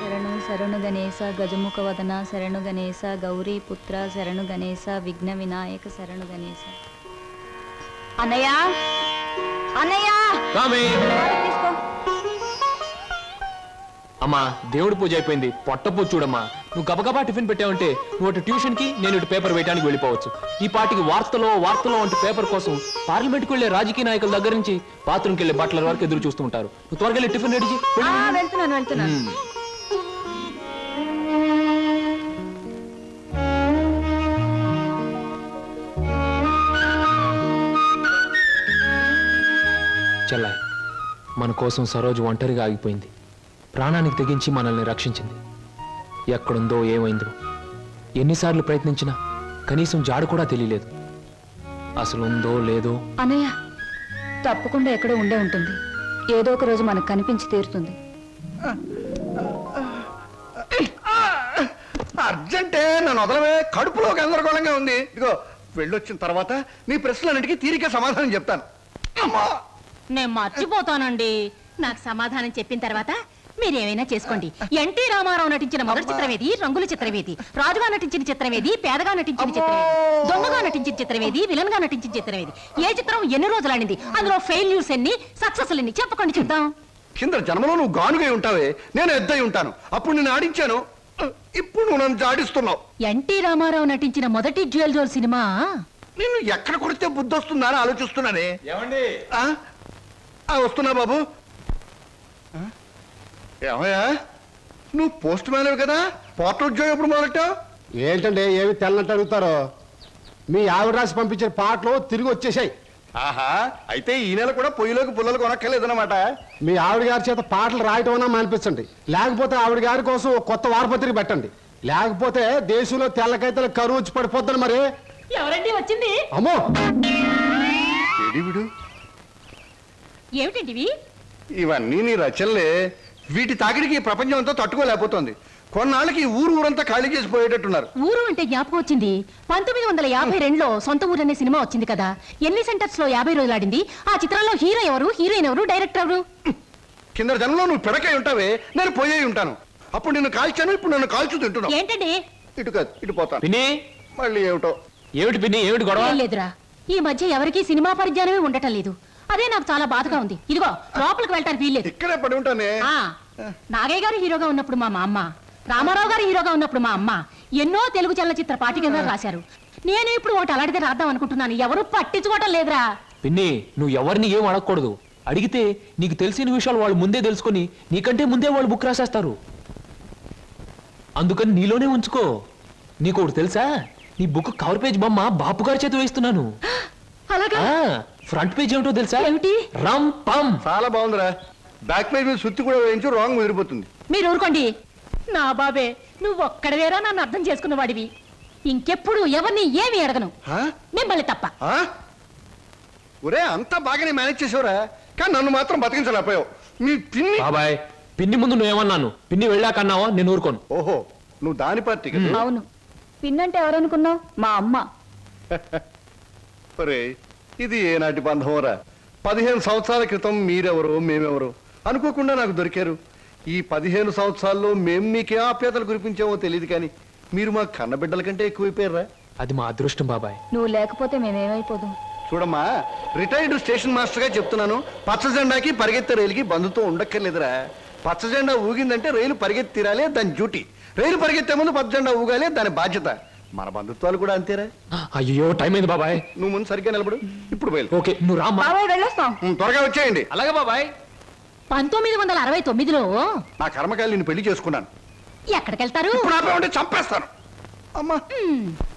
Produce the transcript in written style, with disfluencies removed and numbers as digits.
శరణు శరణు గణేశ గజముఖ వదన శరణు గణేశ గౌరీ పుత్ర శరణు గణేశ విఘ్న వినాయక శరణు గణేశ. అన్నయ్య అన్నయ్య తీసుకో. అమ్మా దేవుడి పూజ అయిపోయింది, పొట్టపూజ చూడమ్మా. నువ్వు గబగబా టిఫిన్ పెట్టావంటే నువ్వు అటు ట్యూషన్ కి, నేను ఇటు పేపర్ వేయడానికి వెళ్ళిపోవచ్చు. ఈ పాటికి వార్తలో అంటూ పేపర్ కోసం పార్లమెంట్కి వెళ్లే రాజకీయ నాయకుల దగ్గర నుంచి బాత్రూమ్కి వెళ్లే బట్టల వరకు ఎదురు చూస్తూ ఉంటారు. నువ్వు త్వరగా వెళ్ళి టిఫిన్ రెడీ చేయి. వెళ్తున్నాను. చెల్లాయి, మన కోసం సరోజు ఒంటరిగా ఆగిపోయింది. ప్రాణానికి తెగించి మనల్ని రక్షించింది. ఎక్కడుందో ఏమైందో ఎన్నిసార్లు ప్రయత్నించినా కనీసం జాడు కూడా తెలియలేదు. అసలు ఉందో లేదో. అన్నయ్య తప్పకుండా ఎక్కడో ఉండే ఉంటుంది. ఏదో ఒక రోజు మనకు కనిపించి తీరుతుంది. అర్జెంటే నన్ను వదలవే, కడుపులో గందరగోళంగా ఉంది. ఇదిగో వెళ్ళొచ్చిన తర్వాత నీ ప్రశ్నలన్నిటికీ తీరిక సమాధానం చెప్తాను. అమ్మా నేను మర్చిపోతానండి. నాకు సమాధానం చెప్పిన తర్వాత మీరేమైనా చేసుకోండి. ఎన్టీ రామారావు నటించిన మొదటి చిత్రమేది, రంగుల చిత్రమేది, రాజుగా నటించిన చిత్రమేది, పేదగా నటించిన చిత్రమేది, దొంగగా నటించిన చిత్రమేది, విలన్ గా నటించిన చిత్రమేది, ఏ చిత్రం ఎన్ని రోజులు ఆడింది, అందులో ఫెయిల్యూర్స్ ఎన్ని, సక్సెస్ ఎన్ని చెప్పకండి చూద్దాం. కింద జన్మలో నువ్వు గానుగై ఉంటావే, నేను ఎద్దై ఉంటాను. అప్పుడు నేను ఆడించాను, ఇప్పుడు నువ్వు నన్ను జాడిస్తున్నావు. ఎన్టీ రామారావు నటించిన మొదటి డ్యూయల్ రోల్ సినిమా నిన్ను ఎక్కడ కొడితే బుద్ధి వస్తుందా అని ఆలోచిస్తున్నానే. వస్తున్నా బాబు. ఏమయ్యా, నువ్వు పోస్ట్ మ్యాన్ కదా, పోర్టల్ ఉద్యోగం ఎప్పుడు మొదలెట్టావు? ఏంటంటే ఏమి తెల్లంటే అడుగుతారో. మీ ఆవిడ రాసి పంపించిన పాటలు తిరిగి వచ్చేసాయి. ఆహా, అయితే ఈ నెల కూడా పొయ్యిలోకి పుల్లలు కొనక్కర్లేదన్నమాట. మీ ఆవిడ గారి చేత పాటలు రాయటం అన్నా మానిపించండి, లేకపోతే ఆవిడ గారి కోసం కొత్త వారపత్రిక పెట్టండి. లేకపోతే దేశంలో తెల్లకైతే కరువు వచ్చి పడిపోద్దని. మరి ఎవరండి వచ్చింది? అమ్మో విడు, ఏమిటండి ఇవన్నీ నీ రచనలే. వీటి తాకిడికి ప్రపంచం అంతా తట్టుకోలేకపోతుంది. కొన్నాళ్ళకి ఊరంతా ఖాళీ చేసి పోయేటట్టున్నారు. ఊరు అంటే జ్ఞాపకం వచ్చింది. 1952లో సొంత ఊరు అనే సినిమా వచ్చింది కదా. ఎన్ని సెంటర్స్ లో 50 రోజులు ఆడింది. ఆ చిత్రంలో హీరో ఎవరు, హీరోయిన్ ఎవరు, డైరెక్టర్ ఎవరు? కింద జనంలో నువ్వు పిడకై ఉంటావే, నేను పోయే ఉంటాను. అప్పుడు నిన్ను కాల్చాను, ఇప్పుడు నన్ను కాల్చు తింటున్నావు. ఏంటండి? ఇటు కాదు, ఇటు పోతాను. పిన్ని, మళ్ళీ ఏమిటో. ఏమిటి పిన్ని, ఏమిటి గొడవ? లేదురా, ఈ మధ్య ఎవరికి సినిమా పరిజ్ఞానమే ఉండటం లేదు. అదే నాకు చాలా బాధగా ఉంది. ఇదిగో లోపలికి వెళ్ళటానికి వీల్లేదు. ఇక్కడే పడి ఉంటానే. నాగయ్య గారు హీరోగా ఉన్నప్పుడు మా అమ్మ, రామారావు గారు హీరోగా ఉన్నప్పుడు మా అమ్మ ఎన్నో తెలుగు చలనచిత్ర పాఠ్యగ్రంథాలు రాశారు. నేను ఇప్పుడు ఒకటి అలాంటిదే రాద్దాం అనుకుంటున్నాను. ఎవరు పట్టించుకోవటం లేదురా. పిన్ని, నువ్వు ఎవరిని ఏం అడగకూడదు. అడిగితే నీకు తెలిసిన విషయాలు వాళ్ళు ముందే తెలుసుకొని నీకంటే ముందే వాళ్ళు బుక్ రాసేస్తారు. అందుకని నీలోనే ఉంచుకో. నీకు ఒకటి తెలుసా, నీ బుక్ కవర్ పేజ్ బొమ్మ బాపు గారి చేత వేస్తున్నాను. ఫ్రంట్ పేజ్ ఏమిటో తెలుసా? ఏమిటి? రమ్ పమ్. చాలా బాగుందిరా. బ్యాక్ పేజ్ మీద సుత్తి కూడా వేయించు, రాంగ్ ముదిరిపోతుంది. మీరు ఊరుకోండి. నా బాబే, నువ్వు ఒక్కడవేరా నన్ను అర్థం చేసుకున్న వాడివి. ఇంకెప్పుడు ఎవరిని ఏమి అడగను, మిమ్మల్ని తప్ప. ఒరే, అంతా బాగానే మేనేజ్ చేసేవరా, కానీ నన్ను మాత్రం బతికించలేకపోయావు. మీ పిన్ని. బాబాయ్, పిన్ని ముందు నువ్వేమన్నాను, పిన్ని వెళ్ళాకన్నావా? నేను ఊరుకోను. ఓహో, నువ్వు దాని పార్టీ కదా. అవును, పిన్నంటే ఎవరనుకున్నావు? మా అమ్మ. ఒరే, ఇది ఏనాటి బంధంరా. 15 సంవత్సరాల క్రితం మీరెవరో మేమెవరో అనుకోకుండా నాకు దొరికారు. ఈ 15 సంవత్సరాల్లో మేము మీకే ఆప్యాతలు కురిపించామో తెలియదు, కానీ మీరు మా కన్నబిడ్డల కంటే ఎక్కువైపోయారా. అది మా అదృష్టం బాబాయ్. నువ్వు లేకపోతే మేమేమైపోదు. చూడమ్మా, రిటైర్డ్ స్టేషన్ మాస్టర్ గా చెప్తున్నాను, పచ్చ జెండాకి పరిగెత్తే రైలుకి బంధుతో ఉండక్కర్లేదురా. పచ్చ జెండా ఊగిందంటే రైలు పరిగెత్తి తీరాలే, దాని డ్యూటీ. రైలు పరిగెత్తే ముందు పచ్చ జెండా ఊగాలే, దాని బాధ్యత. మన బంధుత్వాలు కూడా అంతేరా. అయ్యో, టైం అయింది బాబాయ్. నువ్వు ముందు సరిగ్గా నిలబడు, ఇప్పుడు బయలు. ఓకే, నువ్వు రా. త్వరగా వచ్చేయండి. అలాగే బాబాయ్. 1969లో నా కర్మకాయలు నేను పెళ్లి చేసుకున్నాను. ఎక్కడికెళ్తారు? ఇప్పుడు చంపేస్తాను. అమ్మా